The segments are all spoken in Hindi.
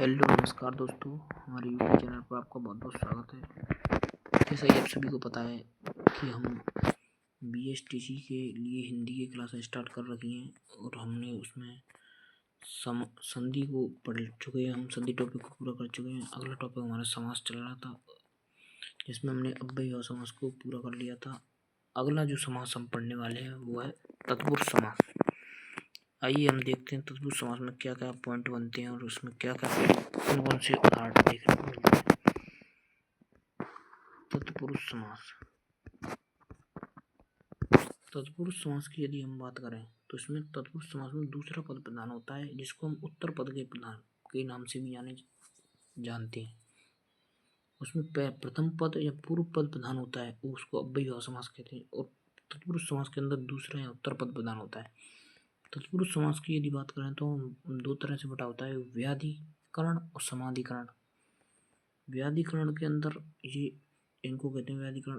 हेलो नमस्कार दोस्तों, हमारे यूट्यूब चैनल पर आपका बहुत बहुत स्वागत है। जैसा कि आप सभी को पता है कि हम BSTC के लिए हिंदी की क्लासें स्टार्ट कर रखी हैं और हमने उसमें संधि को पढ़ चुके हैं। हम संधि टॉपिक को पूरा कर चुके हैं। अगला टॉपिक हमारा समास चल रहा था, जिसमें हमने अव्ययी भाव समास को पूरा कर लिया था। अगला जो समास हम पढ़ने वाले हैं वो है तत्पुरुष समास। आइए हम देखते हैं तत्पुरुष समास में क्या क्या पॉइंट बनते हैं और उसमें क्या क्या कौन कौन से उदाहरण देखने को मिलते हैं। तत्पुरुष समास। तत्पुरुष समास की यदि हम बात करें तो इसमें तत्पुरुष समास में दूसरा पद प्रधान होता है, जिसको हम उत्तर पद के प्रधान के नाम से भी जानते हैं। उसमें प्रथम पद या पूर्व पद प्रधान होता है, उसको अव्ययी भाव समास कहते हैं। और तत्पुरुष समास के अंदर दूसरा या उत्तर पद प्रधान होता है। तत्पुरुष समास की यदि बात करें तो दो तरह से बटा होता है, व्याधिकरण और समाधिकरण। व्याधिकरण के अंदर ये इनको कहते हैं व्याधिकरण।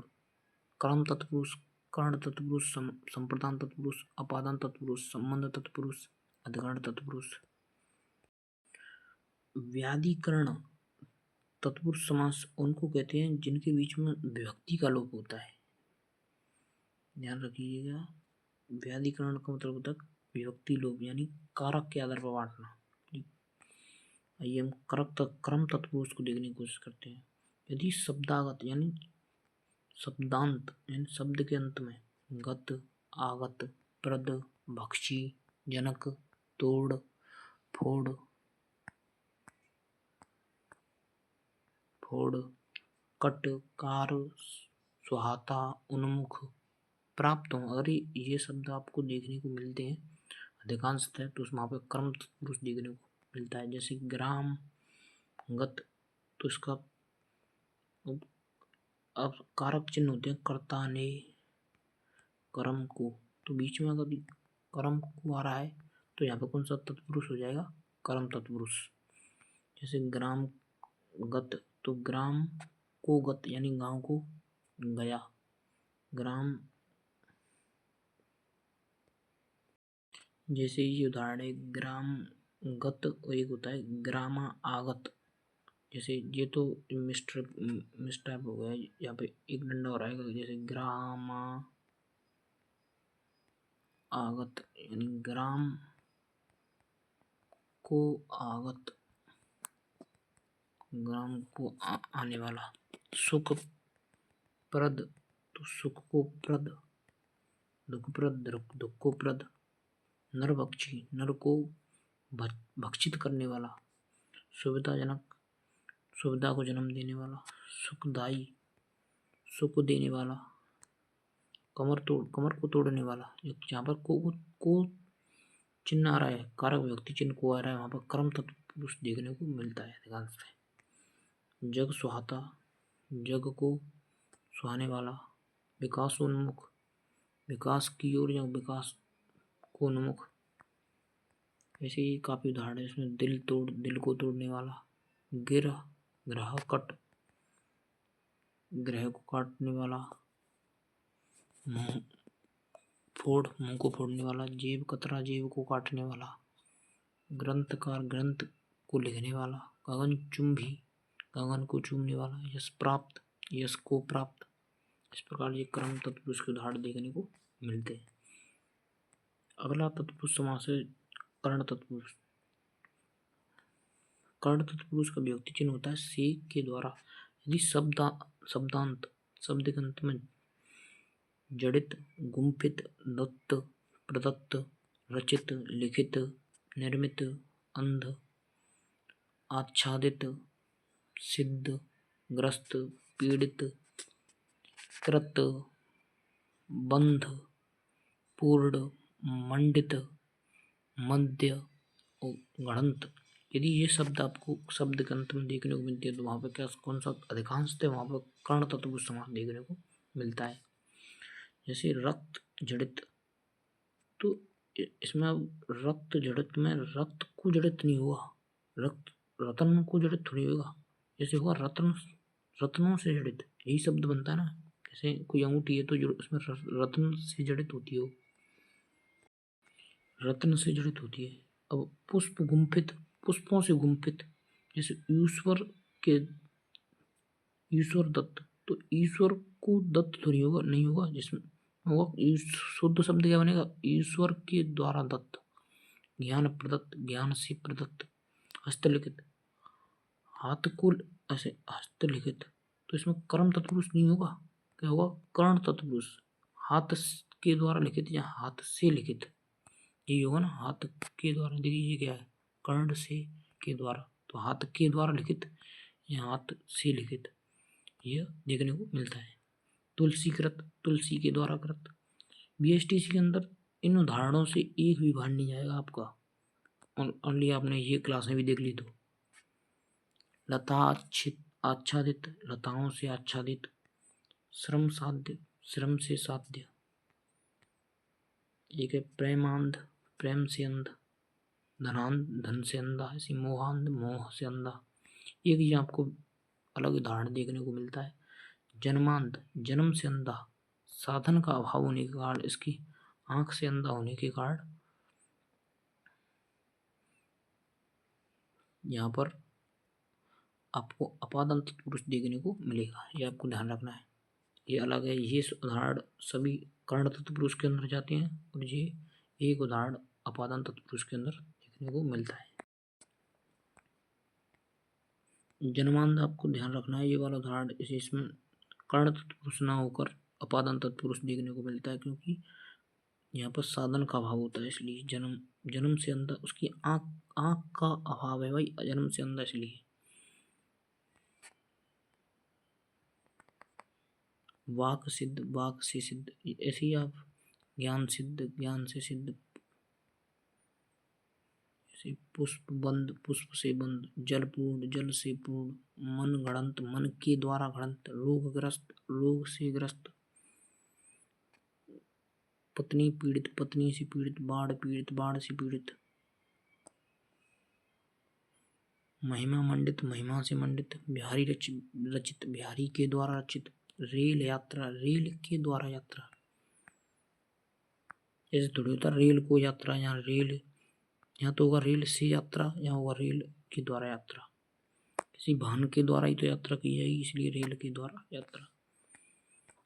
कर्म तत्पुरुष, कर्ण तत्पुरुष, संप्रदान तत्पुरुष, अपादान तत्पुरुष, संबंध तत्पुरुष, अधिकरण तत्पुरुष। व्याधिकरण तत्पुरुष समास उनको कहते हैं जिनके बीच में विभक्ति का लोप होता है। ध्यान रखिएगा, व्याधिकरण का मतलब होता है विभक्ति लोप, यानी कारक के आधार पर बांटना। आइए हम क्रम तत्पुरुष को देखने की कोशिश करते हैं। यदि शब्दागत यानी शब्दांत यानी शब्द के अंत में गत, आगत, प्रद, भक्षी, जनक, तोड़, फोड़, कट, कार, सुहाता, उन्मुख प्राप्त हो, अगर ये शब्द आपको देखने को मिलते हैं अधिकांशतः, तो वहाँ पे कर्म तत्पुरुष देखने को मिलता है। जैसे ग्राम, गत, तो इसका अब कारक चिन्ह होते हैं कर्ता ने, कर्म को, तो बीच में अगर कर्म को आ रहा है तो यहाँ पे कौन सा तत्पुरुष हो जाएगा? कर्म तत्पुरुष। जैसे ग्राम गत, तो ग्राम को गत यानी गांव को गया। ग्राम, जैसे ये उदाहरण है ग्राम गत, एक होता है ग्रामा आगत। जैसे ये तो मिस्टाइप हो गया, यहाँ पे एक डंडा हो रहा है। जैसे ग्रामा आगत यानी ग्राम को आगत, ग्राम को आने वाला। सुख प्रद, तो सुख को प्रद, दुख प्रद, दुख को प्रद। नरभक्षी, नर को भक्षित करने वाला। सुविधाजनक, सुविधा को जन्म देने वाला। सुखदाई, सुख देने वाला। कमर तोड़, कमर को तोड़ने वाला। जहाँ पर को चिन्ह आ रहा है, कारक व्यक्ति चिन्ह को आ रहा है, वहाँ पर कर्म तत्पुरुष देखने को मिलता है अधिकांश। जग सुहाता, जग को सुहाने वाला। विकासोन्मुख, विकास की ओर या विकास को उन्मुख। ऐसे ही काफी उदाहरण है इसमें। दिल तोड़, दिल को तोड़ने वाला। गिरह, ग्रह कट, ग्रह को काटने वाला। मुंह फोड़, मुंह को फोड़ने वाला। जेब कतरा, जेब को काटने वाला। ग्रंथकार, ग्रंथ को लिखने वाला। गगन चुंभी, गगन को चूमने वाला। यश प्राप्त, यश को प्राप्त। इस प्रकार ये कर्म तत्पुरुष के उदाहरण देखने को मिलते हैं। अगला तत्पुरुष समास है कर्ण तत्पुरुष। कर्ण तत्पुरुष का विभक्ति चिन्ह होता है से के द्वारा। यदि शब्दांत शब्द के अंत में जड़ित, गुम्फित, दत्त, प्रदत्त, रचित, लिखित, निर्मित, अंध, आच्छादित, सिद्ध, ग्रस्त, पीड़ित, कृत, बंध, पूर्ण, मंडित, मध्य और गणंत, यदि ये शब्द आपको शब्द के अंत में देखने को मिलते हैं तो वहाँ पर क्या कौन सा अधिकांशतः वहाँ पर कर्ण तत्पुरुष समास देखने को मिलता है। जैसे रक्त जड़ित, तो इसमें अब रक्त जड़ित में रक्त को जड़ित नहीं हुआ, रक्त रतन को जड़ित थोड़ी होगा। जैसे हुआ रत्न, रत्नों से जड़ित, यही शब्द बनता है ना। जैसे कोई अंगूठी है तो उसमें रत्न से जड़ित होती है, रत्न से जड़ित होती है। अब पुष्प गुम्फित, पुष्पों से गुम्फित, जैसे ईश्वर दत्त, तो ईश्वर को दत्त थोड़ी होगा, नहीं होगा, जिसमें होगा शुद्ध शब्द क्या बनेगा, ईश्वर के द्वारा दत्त, ज्ञान प्रदत्त, ज्ञान से प्रदत्त, हस्तलिखित, हाथ को ऐसे हस्तलिखित, तो इसमें कर्म तत्पुरुष नहीं होगा, क्या होगा, कर्ण तत्पुरुष, हाथ के द्वारा लिखित या हाथ से लिखित, ये होगा ना, हाथ के द्वारा। देखिए ये क्या है, कर्ण से के द्वारा, तो हाथ के द्वारा लिखित या हाथ से लिखित, यह देखने को मिलता है। तुलसीकृत, तुलसी के द्वारा कृत। बीएसटीसी के अंदर इन उदाहरणों से एक भी बाहर नहीं जाएगा आपका, ओनली आपने ये क्लासें भी देख ली तो। लता आच्छादित, लताओं से आच्छादित। श्रम साध्य, श्रम से साध्य। एक है प्रेमांध, प्रेम से अंध। धनांध, धन से अंधा। ऐसी मोहांध, मोह से अंधा। एक ही आपको अलग उदाहरण देखने को मिलता है। जन्मांध, जन्म से अंधा, साधन का अभाव होने के कारण, इसकी आंख से अंधा होने के कारण यहाँ पर आपको अपादन तत्पुरुष देखने को मिलेगा, ये आपको ध्यान रखना है। ये अलग है, ये उदाहरण सभी कर्ण तत्पुरुष के अंदर जाते हैं और ये एक उदाहरण अपादन तत्पुरुष के अंदर देखने को मिलता है। जन्मांध आपको ध्यान रखना है, ये वाला उदाहरण इसमें कर्ण तत्पुरुष ना होकर अपादन तत्पुरुष देखने को मिलता है, क्योंकि यहाँ पर साधन का अभाव होता है, इसलिए जन्म से अंधा, उसकी आंख का अभाव है भाई, जन्म से अंधा इसलिए। वाक सिद्ध, वाक से सिद्ध, ऐसे ही आप ज्ञान सिद्ध, ज्ञान से सिद्ध। जैसे पुष्प बंद, पुष्प से बंद। जल पूर्ण, जल से पूर्ण। मन गणंत, मन के द्वारा गणंत। रोगग्रस्त, रोग से ग्रस्त। पत्नी पीड़ित, पत्नी से पीड़ित। बाढ़ पीड़ित, बाढ़ से पीड़ित। महिमा मंडित, महिमा से मंडित। बिहारी रचित, बिहारी के द्वारा रचित। रेल यात्रा, रेल के द्वारा यात्रा। जैसे थोड़ी होता रेल को यात्रा, यहाँ रेल, यहाँ तो होगा रेल से यात्रा, यहाँ होगा रेल के द्वारा यात्रा। किसी वाहन के द्वारा ही तो यात्रा की जाएगी, इसलिए रेल के द्वारा यात्रा।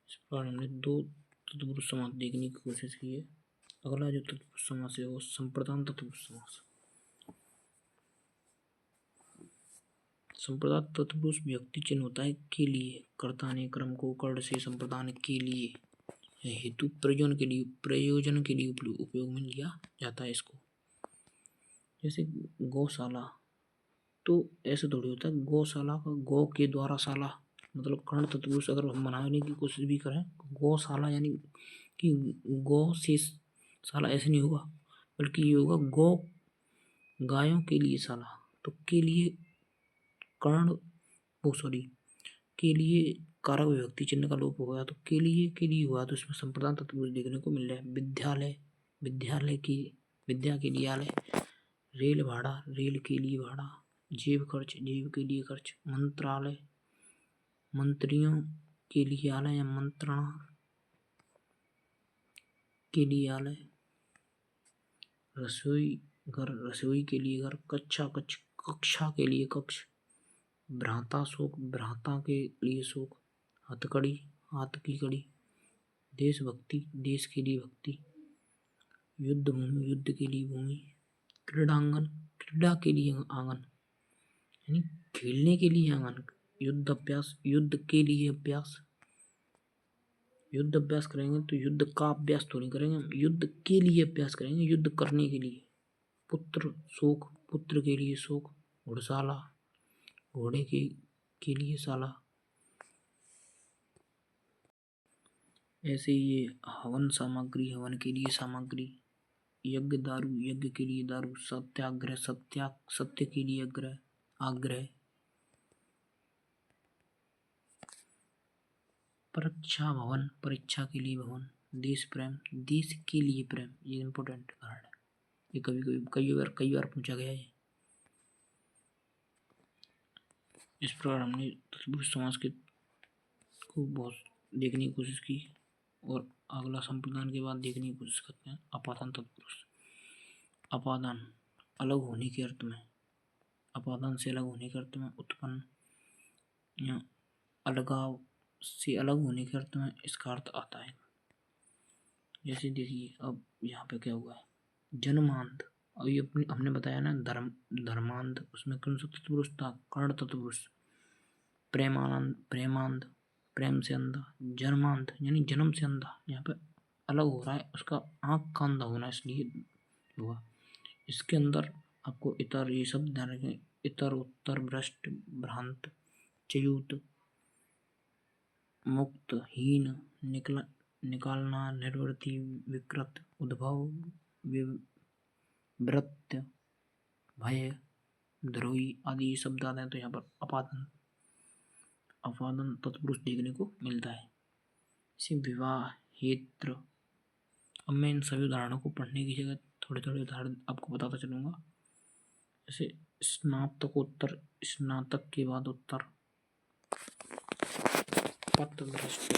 इस प्रकार हमने दो तत्पुरुष समास देखने की कोशिश की है। अगला जो तत्पुरुष समास है वो संप्रदान तत्पुरुष समास। संप्रदान तत्पुरुष व्यक्ति चिन्ह होता है के लिए, कर्ता ने क्रम को कर्ण से संप्रदान के लिए, हेतु प्रयोजन के लिए उपयोग में लिया जाता है इसको। जैसे गौशाला, तो ऐसे थोड़ी होता है गौशाला का, गौ के द्वारा शाला, मतलब कर्ण तत्पुरुष अगर हम बनाने की कोशिश भी करें, गौशाला यानी कि गौ से शाला, ऐसे नहीं होगा, बल्कि ये होगा गौ, गायों के लिए शाला। तो के लिए कर्ण, के लिए कारक विभक्ति चिन्ह का लोप हो गया, तो के लिए हुआ, तो इसमें संप्रदान तत्पुरुष देखने को मिल रहा है। विद्यालय, विद्यालय की, विद्या के लिए आलय। रेल भाड़ा, रेल के लिए भाड़ा। जेब खर्च, जेब के लिए खर्च। मंत्रालय, मंत्रियों के लिए आलय या मंत्रणा के लिए आलय। रसोई घर, रसोई के लिए घर। कक्षा, कक्षा के लिए कक्ष। भ्राता शोक, भ्राता के लिए शोक। हथकड़ी, हाथ की कड़ी। देशभक्ति, देश के लिए भक्ति। युद्ध भूमि, युद्ध के लिए भूमि। क्रीड़ांगन, क्रीड़ा के लिए आंगन, यानी खेलने के लिए आंगन। युद्ध अभ्यास, युद्ध के लिए अभ्यास। युद्ध अभ्यास करेंगे तो युद्ध का अभ्यास तो नहीं करेंगे, युद्ध के लिए अभ्यास करेंगे, युद्ध करने के लिए। पुत्र शोक, पुत्र के लिए शोक। घुड़शाला, घोड़े के लिए शाला। ऐसे ये हवन सामग्री, हवन के लिए सामग्री। यज्ञ दारू, यज्ञ के लिए दारू। सत्याग्रह, सत्य के लिए आग्रह, आग्रह। परीक्षा भवन, परीक्षा के लिए भवन। देश प्रेम, देश के लिए प्रेम, ये इम्पोर्टेंट वर्ड है, ये कई बार पूछा गया है। इस प्रकार हमने तत्पुरुष समास के को बहुत देखने की कोशिश की, और अगला संप्रदान के बाद देखने की कोशिश करते हैं अपादान तत्पुरुष। अपादान, अलग होने के अर्थ में। अपादान से अलग होने के अर्थ में, उत्पन्न या अलगाव से अलग होने के अर्थ में इसका अर्थ आता है। जैसे देखिए अब यहाँ पे क्या हुआ है, जन्मांध। अब ये हमने बताया ना धर्मांध, उसमें कौन सा तत्पुरुष था, कर्ण तत्पुरुष। प्रेमानंद, प्रेमांध, प्रेम से अंधा। जन्मांध यानी जन्म से अंधा, यहाँ पे अलग हो रहा है, उसका आँख का अंधा होना इसलिए हुआ। इसके अंदर आपको इतर ये शब्द ध्यान रखें, इतर, उत्तर, भ्रष्ट, भ्रांत, च्युत, मुक्त, हीन, निकालना, निर्वृत्ति, विकृत, उद्भव, वृत्त, भय, द्रोही आदि शब्द आते हैं। तो यहाँ पर अपादन तत्पुरुष देखने को मिलता है। इसे विवाह, हेत्र। अब मैं इन सभी उदाहरणों को पढ़ने की जगह थोड़े थोड़े उदाहरण आपको बताता चलूंगा। जैसे स्नातकोत्तर, स्नातक के बाद उत्तर। पथभ्रष्ट,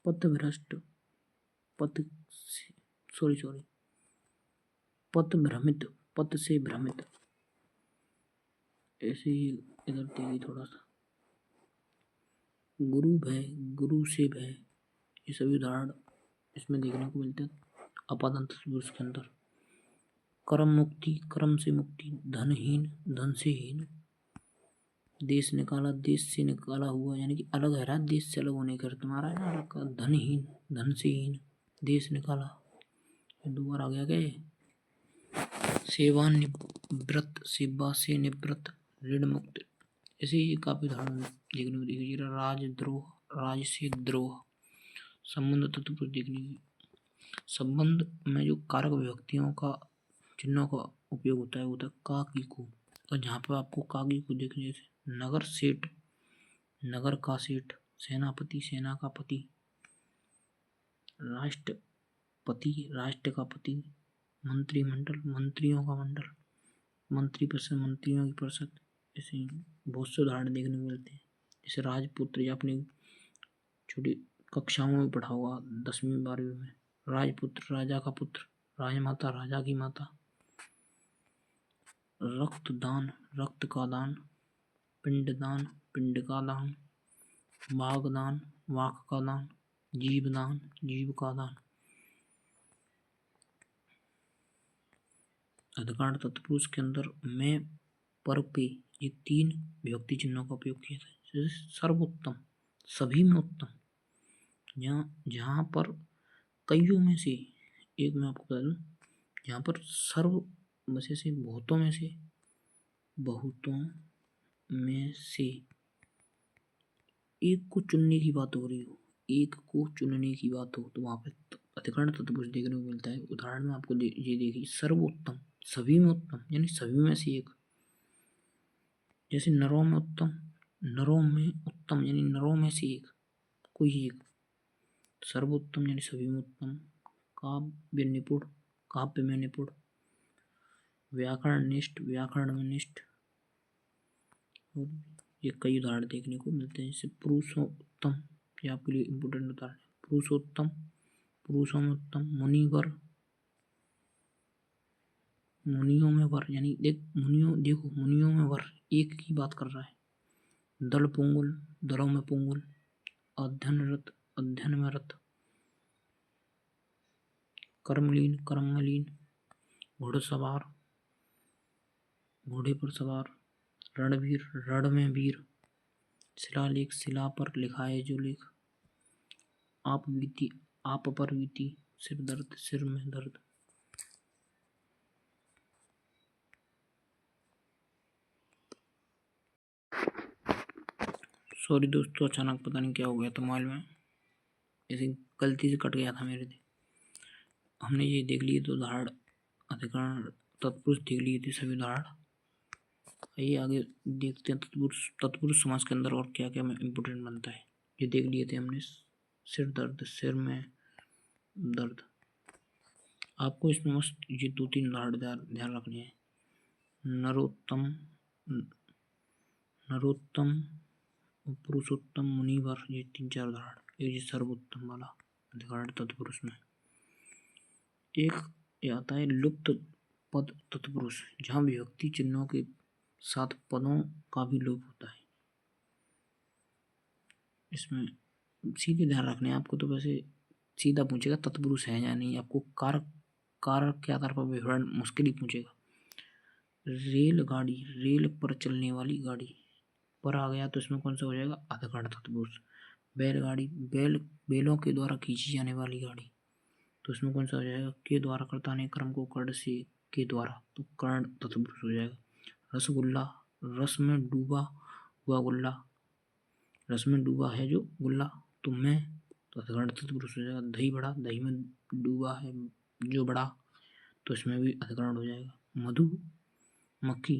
पथभ्रष्ट, पथ भ्रमित, पथ से भ्रमित। ऐसे ही इधर देखिए थोड़ा सा, गुरु भय, गुरु से भय। ये सभी उदाहरण इसमें देखने को मिलते हैं अपादान तत्पुरुष के अंदर। कर्म मुक्ति, कर्म से मुक्ति। धनहीन, धन से हीन। देश निकाला, देश से निकाला हुआ, यानी कि अलग है रहा, देश से अलग होने का अर्थ मारा है ना अलग का। धनहीन, धन से हीन, देश निकाला। दो बार आ गया क्या ये। सेवानिवृत्त, सेवा से निवृत्त, ऋण मुक्त। ऐसे ही काफी उदाहरण देखने को देखिए। राजद्रोह, राज से द्रोह। संबंध तत्पुरुष देखने की, संबंध में जो कारक विभक्तियों का चिन्हों का उपयोग होता है वो होता है का, की, को। और जहाँ पर आपको का, की, को देखने से नगर सेठ, नगर का सेठ। सेनापति, सेना का पति। राष्ट्रपति, राष्ट्र का पति। मंत्रिमंडल, मंत्रियों का मंडल। मंत्री परिषद, मंत्रियों की परिषद। ऐसे बहुत से उदाहरण देखने को मिलते हैं। जैसे राजपुत्र, या अपनी छोटी कक्षाओं में पढ़ा हुआ 10वीं 12वीं में। राजपुत्र, राजा का पुत्र। राजमाता, राजा की माता। रक्तदान, रक्त का दान। पिंडदान, पिंड का दान। वागदान, वाक का दान। जीवदान, जीव का दान। अधिकरण तत्पुरुष के अंदर में, पर, पे, ये 3 विभक्ति चिन्हों का उपयोग किया था। जैसे सर्वोत्तम, सभी में उत्तम। जहाँ पर कईयों में से एक, मैं आपको बता दूं, यहाँ पर सर्व वैसे से बहुतों में से, बहुतों में से एक को चुनने की बात हो रही हो, एक को चुनने की बात हो, तो वहाँ पे अधिकरण तत्पुरुष देखने को मिलता है। उदाहरण में आपको ये देखिए, सर्वोत्तम, सभी में उत्तम, यानी सभी में से एक। जैसे नरों में उत्तम, नरों में उत्तम, यानी नरों में से एक, कोई एक। सर्वोत्तम यानी सभी में उत्तम। काव्य निपुण, काव्य में निपुण। व्याकरण निष्ठ, व्याकरण में निष्ठ। और ये कई उदाहरण देखने को मिलते हैं। जैसे पुरुषोत्तम, ये आपके लिए इम्पोर्टेंट उदाहरण है। पुरुषोत्तम, पुरुषों में उत्तम। मुनिवर, मुनियों में वर, यानी देखो मुनियों में वर, एक की बात कर रहा है। दल पुंगुल, दलों में पुंगुल। अध्ययनरत, अध्ययन में रत। कर्मलीन, कर्मलीन। घुड़सवार, घोड़े पर सवार। रणवीर, रण में वीर। शिलालेख, शिला पर लिखा है जो लेख। आप बीती, आप पर बीती। सिर दर्द, सिर में दर्द। सॉरी दोस्तों, अचानक पता नहीं क्या हो गया था मोबाइल में, ऐसे गलती से कट गया था मेरे से। हमने ये देख लिए तो उदाहरण, अधिकरण तत्पुरुष देख लिए थे सभी उदाहरण। आइए आगे देखते हैं तत्पुरुष समास के अंदर और क्या क्या इम्पोर्टेंट बनता है। ये देख लिए थे हमने, सिर दर्द, सिर में दर्द। आपको इसमें बस ये 2-3 उदाहरण ध्यान रखने हैं। नरोत्तम, नरोत्तम, पुरुषोत्तम, मुनिवर, ये 3-4 उदाहरण। ये सर्वोत्तम वाला अधिकरण तत्पुरुष में। एक ये आता है लुप्त पद तत्पुरुष, जहाँ विभक्ति चिन्हों के साथ पदों का भी लोप होता है। इसमें सीधे ध्यान रखना है आपको, तो वैसे सीधा पूछेगा तत्पुरुष है या नहीं, आपको कारक के आधार पर विवरण मुश्किल ही पूछेगा। रेलगाड़ी, रेल पर चलने वाली गाड़ी, पर आ गया तो इसमें कौन सा हो जाएगा, अधकरण तत्पुरुष। बैलगाड़ी, बैलों के द्वारा खींची जाने वाली गाड़ी, तो इसमें कौन सा हो जाएगा, के द्वारा कर्ता ने क्रम को कर्ण से के द्वारा, तो कर्ण तत्पुरुष हो जाएगा। रसगुल्ला, रस में डूबा हुआ गुल्ला, रस में डूबा है जो गुल्ला, तो मैं, तो अधकरण तत्पुरुष हो जाएगा। दही बड़ा, दही में डूबा है जो बड़ा, तो इसमें भी अधकरण हो जाएगा। मधु मक्खी,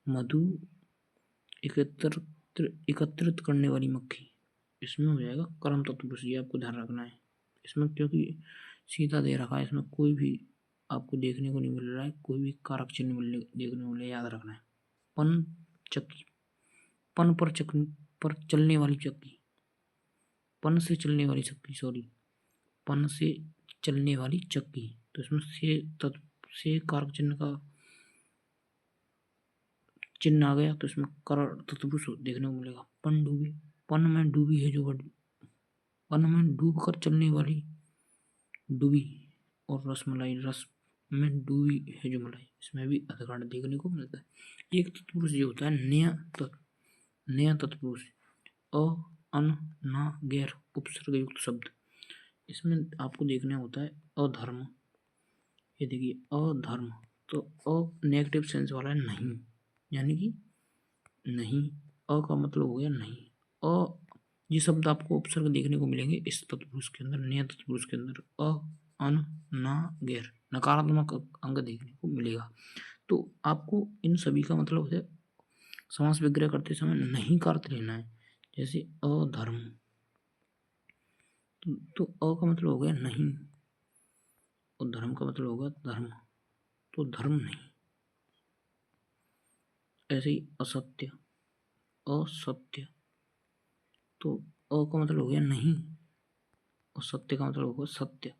मधु एकत्रित करने वाली मक्खी, इसमें हो जाएगा कर्म तत्पुरुष। ये आपको ध्यान रखना है इसमें, क्योंकि सीधा दे रखा है, इसमें कोई भी आपको देखने को नहीं मिल रहा है, कोई भी कारक चिन्ह देखने को मिले, याद रखना है। पन चक्की, पन पर चलने वाली चक्की, पन से चलने वाली चक्की, सॉरी, पन से चलने वाली चक्की, तो इसमें से कारक चिन्ह का चिन्ह आ गया, तो इसमें कर्ण तत्पुरुष देखने को मिलेगा। पनडुब्बी, पन में डूबी है जो बड़ी, पन में डूब कर चलने वाली डूबी, और रसमलाई, रस में डूबी है जो मलाई, इसमें भी अधकरण देखने को मिलता है। एक तत्पुरुष जो होता है नया तत्पुरुष, अ, अन, ना, गैर उपसर्ग युक्त शब्द, इसमें आपको देखना होता है अधर्म। ये देखिए अधर्म, तो अ नेगेटिव सेंस वाला है नहीं, यानी कि नहीं, अ का मतलब हो गया नहीं। ये शब्द आपको उपसर्ग देखने को मिलेंगे इस तत्पुरुष के अंदर, नया तत्पुरुष के अंदर, अ, अन, ना, गैर, नकारात्मक अंग देखने को मिलेगा। तो आपको इन सभी का मतलब है समास विग्रह करते समय नहीं का अर्थ लेना है। जैसे अधर्म, तो अ का मतलब हो गया नहीं, और धर्म का मतलब होगा धर्म, तो धर्म नहीं। ऐसे ही असत्य, असत्य, तो अ का मतलब हो गया नहीं, और सत्य का मतलब होगा सत्य,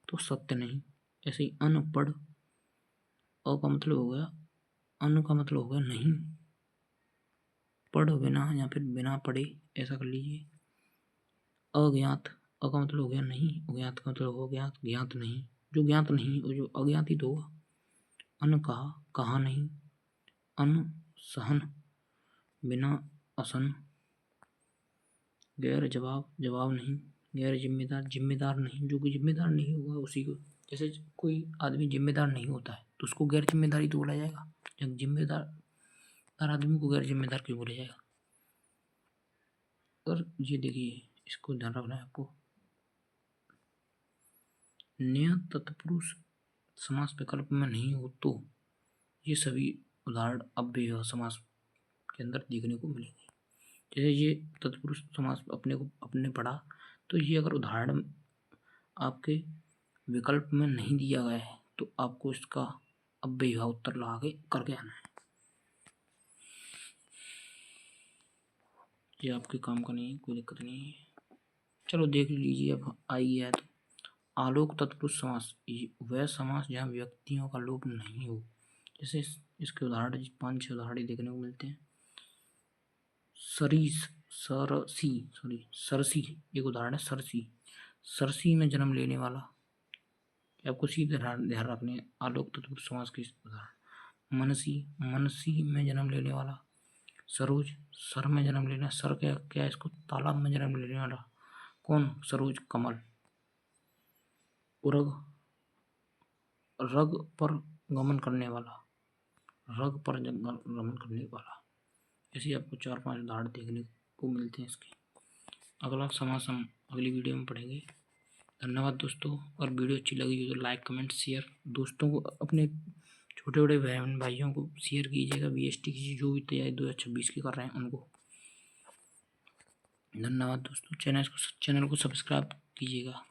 तो सत्य नहीं। ऐसे ही अनपढ़, अ का मतलब हो गया, अन का मतलब हो गया नहीं, पढ़ बिना या फिर बिना पढ़े, ऐसा कर लीजिए। अज्ञात, अ का मतलब हो गया नहीं, अज्ञात का मतलब हो गया ज्ञात नहीं, जो ज्ञात नहीं वो जो अज्ञात ही तो होगा। अन कहा, कहा नहीं। अन सहन, बिना असन। गैर जवाब, जवाब नहीं। गैर जिम्मेदार, जिम्मेदार नहीं, जो कि जिम्मेदार नहीं होगा उसी को, जैसे कोई आदमी जिम्मेदार नहीं होता है तो उसको गैर जिम्मेदारी तो बोला जाएगा, जब जिम्मेदार आदमी को गैर जिम्मेदार क्यों बोला जाएगा। और ये देखिए, इसको ध्यान रखना है आपको, नया तत्पुरुष समास विकल्प में नहीं हो तो ये सभी उदाहरण अव्यय समास के अंदर देखने को मिलेंगे। जैसे ये तत्पुरुष समास अपने पढ़ा, तो ये अगर उदाहरण आपके विकल्प में नहीं दिया गया है तो आपको इसका अव्यय उत्तर लगा के करके आना है। ये आपके काम का नहीं है, कोई दिक्कत नहीं है। चलो देख लीजिए, अब आई है तो आलोक तत्पुरुष समास, वह समास जहाँ व्यक्तियों का लोप नहीं हो। जैसे इसके उदाहरण 5-6 उदाहरण देखने को मिलते हैं। सरसी एक उदाहरण है। सरसी में जन्म लेने वाला, आपको सीधे ध्यान रखने हैं आलोक तत्पुरुष समास के उदाहरण। मनसी में जन्म लेने वाला। सरोज, सर में जन्म लेना, सर क्या इसको तालाब में जन्म लेने वाला, कौन, सरोज, कमल। उरग, रग पर गमन करने वाला, रग पर गमन करने वाला। ऐसे आपको 4-5 उदाहरण देखने को मिलते हैं इसके। अगला समास हम अगली वीडियो में पढ़ेंगे। धन्यवाद दोस्तों, और वीडियो अच्छी लगी हो तो लाइक, कमेंट, शेयर, दोस्तों को, अपने छोटे बड़े बहन भाइयों को शेयर कीजिएगा। BST की जो भी तैयारी 2026 की कर रहे हैं उनको। धन्यवाद दोस्तों, चैनल को सब्सक्राइब कीजिएगा।